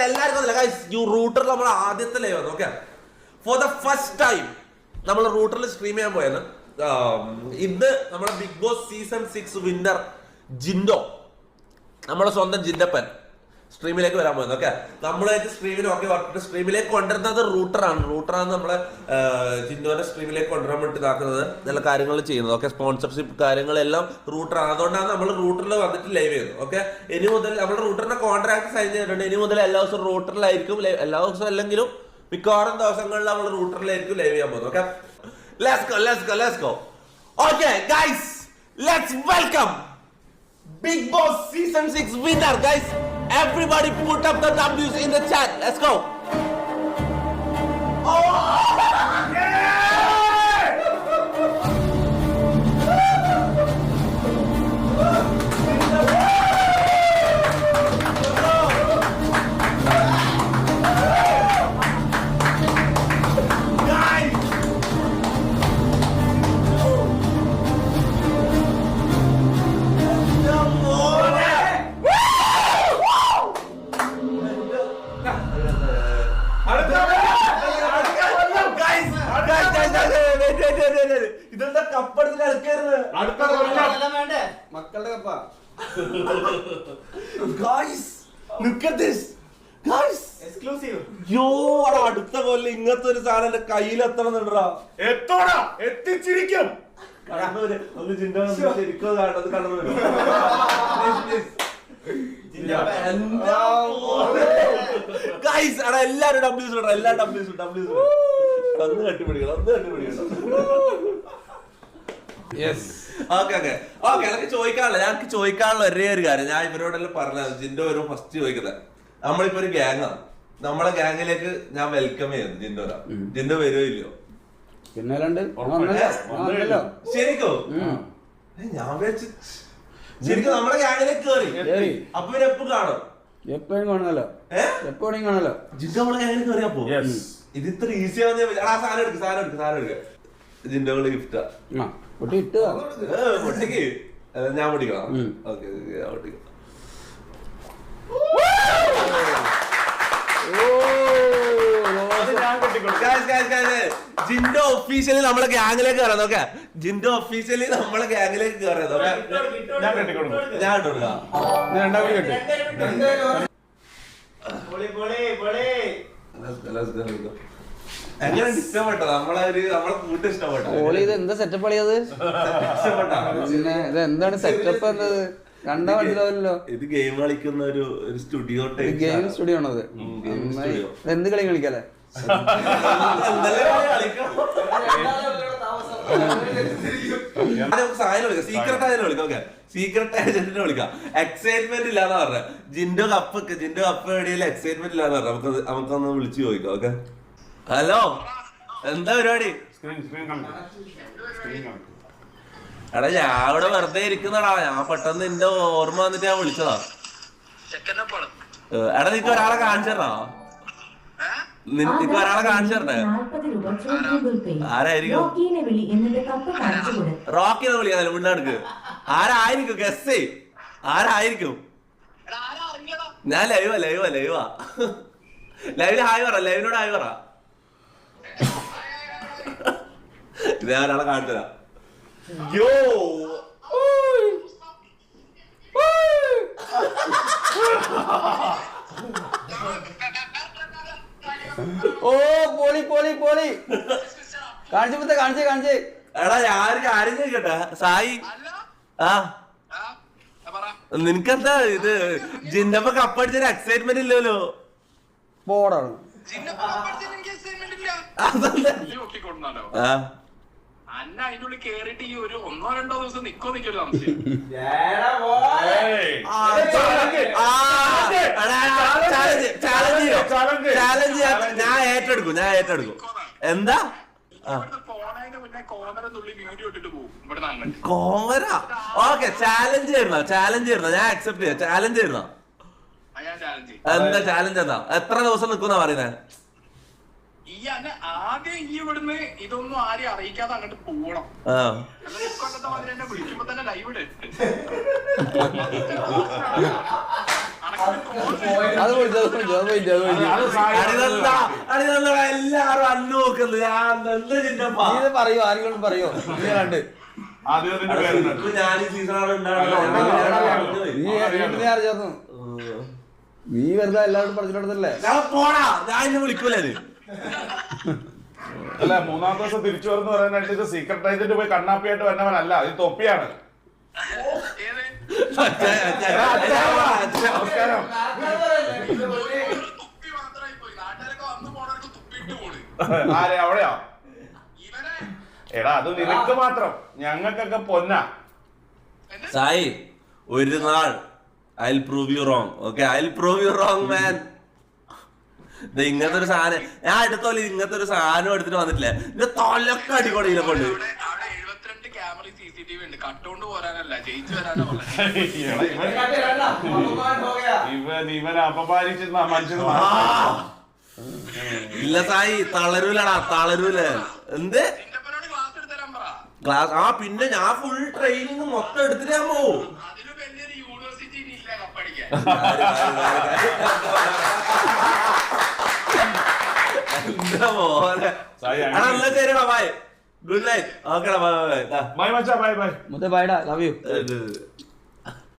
എല്ലാവർക്കും റൂട്ടർ നമ്മുടെ ആദ്യത്തെ ലൈവ് ആണ്. Okay, for the first time നമ്മൾ റൂട്ടറിൽ സ്ട്രീം ചെയ്യാൻ പോയത്. ഇന്ന് നമ്മുടെ Bigg Boss season 6 winner Jinto, നമ്മുടെ സ്വന്തം ജിൻഡപ്പൻ സ്ട്രീമിലേക്ക് വരാൻ പോകുന്നത്. ഓക്കെ, നമ്മളായിട്ട് സ്ട്രീമിനൊക്കെ പറഞ്ഞിട്ട് സ്ട്രീമിലേക്ക് കൊണ്ടുവരുന്നത് റൂട്ടറാണ് നമ്മളെ ജിൻഡോനെ സ്ട്രീമിലേക്ക് കൊണ്ടുവരാൻ വേണ്ടി ഇതാക്കുന്നത്, നല്ല കാര്യങ്ങൾ ചെയ്യുന്നത്. ഓക്കെ, സ്പോൺസർഷിപ്പ് കാര്യങ്ങളെല്ലാം റൂട്ടറാണ്. അതുകൊണ്ടാണ് നമ്മൾ റൂട്ടറിൽ വന്നിട്ട് ലൈവ് ചെയ്യുന്നത്. ഓക്കെ, ഇനി മുതൽ നമ്മുടെ റൂട്ടറിന്റെ കോൺട്രാക്ട് സൈൻ ചെയ്തിട്ടുണ്ട്. ഇനി മുതൽ എല്ലാ ദിവസവും റൂട്ടറിലായിരിക്കും, എല്ലാ ദിവസവും അല്ലെങ്കിലും മിക്കവാറും ദിവസങ്ങളിൽ നമ്മൾ റൂട്ടറിലായിരിക്കും ലൈവ് ചെയ്യാൻ പോകുന്നത്. Okay, let's go. Okay, guys, let's welcome Big Boss Season 6 winner, guys. Everybody put up the W's in the chat. Let's go. ഇതെന്താ കപ്പെടുത്ത് കളിക്കരുത്. മക്കളുടെ കപ്പ. അടുത്ത കൊല്ലം ഇങ്ങനത്തെ ഒരു സാധനം എന്റെ കയ്യിലെത്തണം എത്തിച്ചിരിക്കും. ഒന്ന് ചിന്ത ശരിക്കും കാണത് കടന്നു വരും. എല്ലാരും ഡബ്ല്യൂസ് ഒന്ന് കട്ടിപ്പിടിക്കണം. എനിക്ക് ചോദിക്കാനുള്ള ഒരേ ഒരു കാര്യം ഞാൻ ഇവരോടെല്ലാം പറഞ്ഞത്. ജിൻഡോ വരും ഫസ്റ്റ് ചോദിക്കുന്നത്, നമ്മളിപ്പോ ഒരു ഗ്യാങ്ങാണ്, നമ്മളെ ഗ്യാങ്ങിലേക്ക് ഞാൻ വെൽക്കം ചെയ്യുന്നു. ജിൻഡോ വരുമോ ഇല്ലയോ? ശരിക്കോ? ഞാൻ വെച്ച് ശരിക്കും നമ്മുടെ ഗ്യാങ്ങിലേക്ക് കയറി. അപ്പൊ ഇവര് എപ്പോ കാണും? എപ്പോഴും കാണുമല്ലോ, എപ്പോഴും കാണല്ലോ. ജിൻഡോ നമ്മളെ ഗ്യാങ്ങിലേക്ക് കയറിയപ്പോ ഇത് ഇത്ര ഈസി ആവുന്ന സാധനം എടുക്കുക. ജിൻഡോകള് ഗിഫ്റ്റാ പൊട്ടിക്ക്. ഞാൻ പൊട്ടിക്കണം. ഓക്കെ, ഞാൻ പൊട്ടിക്കാം. ജിൻഡോ ഒഫീഷ്യലി നമ്മളെ ഗ്യാങ്ങിലേക്ക് കയറാം. നോക്കെ, ജിൻഡോ ഒഫീഷ്യലി നമ്മളെ ഗ്യാങ്ങിലേക്ക് കയറിയത്. ഞാൻ ഇട്ടുകൊടുക്കാം. എങ്ങനെ ഇഷ്ടപ്പെട്ടോ? നമ്മളെ കൂട്ട് ഇഷ്ടപ്പെട്ടോ? എന്താ സെറ്റപ്പ് കളിയത്? പിന്നെ ഇത് എന്താണ് സെറ്റപ്പ് എന്നത് കണ്ടാ മനസ്സിലാവില്ലല്ലോ. ഇത് ഗെയിം കളിക്കുന്ന ഒരു സ്റ്റുഡിയോ ഗെയിം സ്റ്റുഡിയോ ആണത്. എന്ത് കളി കളിക്കാല്ലേ? സീക്രട്ട് ഏജന്റിനെ വിളിക്കാം. എക്സൈറ്റ്മെന്റ് ഇല്ലാന്ന് പറഞ്ഞ ജിൻഡോ കപ്പ് എവിടെയല്ല എക്സൈറ്റ്മെന്റ് ഇല്ലാന്ന് പറഞ്ഞ നമുക്കൊന്ന് വിളിച്ചു ചോദിക്കാം. ഓക്കെ, ഹലോ, എന്താ പരിപാടി? എടാ, ഞാൻ ഇവിടെ വെറുതെ ഇരിക്കുന്നടാ. ഞാൻ പെട്ടെന്ന് നിന്റെ ഓർമ്മ വന്നിട്ട് ഞാൻ വിളിച്ചതാ. എടാ, നിനക്ക് ഒരാളെ കാണിച്ചു തരണോ? നിനക്ക് ഒരാളെ കാണിച്ചു തരണേ? ആരായിരിക്കും? റോക്കിനെ വിളിക്കാതെ മുന്നോട്ട് ആരായിരിക്കും? ഗസ് ആരായിരിക്കും? ഞാൻ ലൈവാ ലൈവില് ഹായ് പറ. ലൈവിനോട് ഹായ് പറ. ഇത് ഞാൻ ഒരാളെ കാണിച്ചു തരാം. ഓ പോളി കാണിച്ചേ. എടാ, ഞാൻ കാര്യം ചോദിക്കട്ടെ സായി. നിനക്കെന്താ ഇത് ജിൻഡപ്പ കപ്പടിച്ചൊരു എക്സൈറ്റ്മെന്റ് ഇല്ലല്ലോ? ബോർഡാണ്. അതിനുള്ളിൽ കേറിട്ട് ഈ ഒരു 1-2 ദിവസം നിക്കോ ഞാൻ ഏറ്റെടുക്കും. എന്താ കോമര? ഓക്കെ, ചാലഞ്ച് ആയിരുന്നോ? ഞാൻ അക്സെപ്റ്റ് ചെയ്യാം. ചാലഞ്ച് ആയിരുന്നോ? എന്താ ചാലഞ്ച്? എന്താ എത്ര ദിവസം നിക്കുന്ന പറയുന്നേ? ഈ ആദ്യം ഈ ഇവിടുന്ന് ഇതൊന്നും ആരെയും അറിയിക്കാതെ അങ്ങോട്ട് പോകണം. വിളിക്കുമ്പോ തന്നെ ലൈവ് അത് പോയിട്ട് എല്ലാരും അന്നു നോക്കുന്നത് ഞാൻ എന്താ ചിന്തപ്പാ ഇത് പറയോ ആരെങ്കിലും പറയോ നീ കണ്ട് ഞാൻ ഈ സീസണാണ് നീ അറിയാന്നു നീ വെറുതെ എല്ലാവരും പറഞ്ഞിട്ടുണ്ടല്ലേ പോടാ ഞാൻ എന്നെ വിളിക്കൂലേ അല്ല മൂന്നാം ദിവസം തിരിച്ചു വരുന്ന പറയാനായിട്ട് ഇത് സീക്രട്ട് ഏജന്റ് പോയി കണ്ണാപ്പിയായിട്ട് വന്നവനല്ല ഇത് തൊപ്പിയാണ്. നമസ്കാരം. ആരെ അവിടെയോ? എടാ അത് നിനക്ക് മാത്രം, ഞങ്ങൾക്കൊക്കെ പൊന്നാ. സായി ഒരു നാൾ I will prove you wrong. Okay, I will prove you wrong man. ഇങ്ങനത്തെ ഒരു സാധനം ഞാൻ അടുത്തോലെ ഇങ്ങനത്തെ ഒരു സാധനം എടുത്തിട്ട് വന്നിട്ടില്ലേ, ഇത് തൊലൊക്കെ അടികൊടി ഇതിനെ കൊണ്ട്. ഇവനെ അപമാനിച്ച് മനുഷ്യന് ഇല്ല സായി, തളരൂലടാ, തളരൂല. എന്ത് ക്ലാസ്? ആ പിന്നെ ഞാൻ ഫുൾ ട്രെയിനിങ് മൊത്തം എടുത്തിട്ട് ഞാൻ പോവും. ശരിടാ, ബൈ, ഗുഡ് നൈറ്റ്. ഓക്കെടാ, ബൈ ബൈ. ബൈ മച്ചാ, ബൈ ബൈ. മുത്തേ ബൈഡാ, ലവ് യു.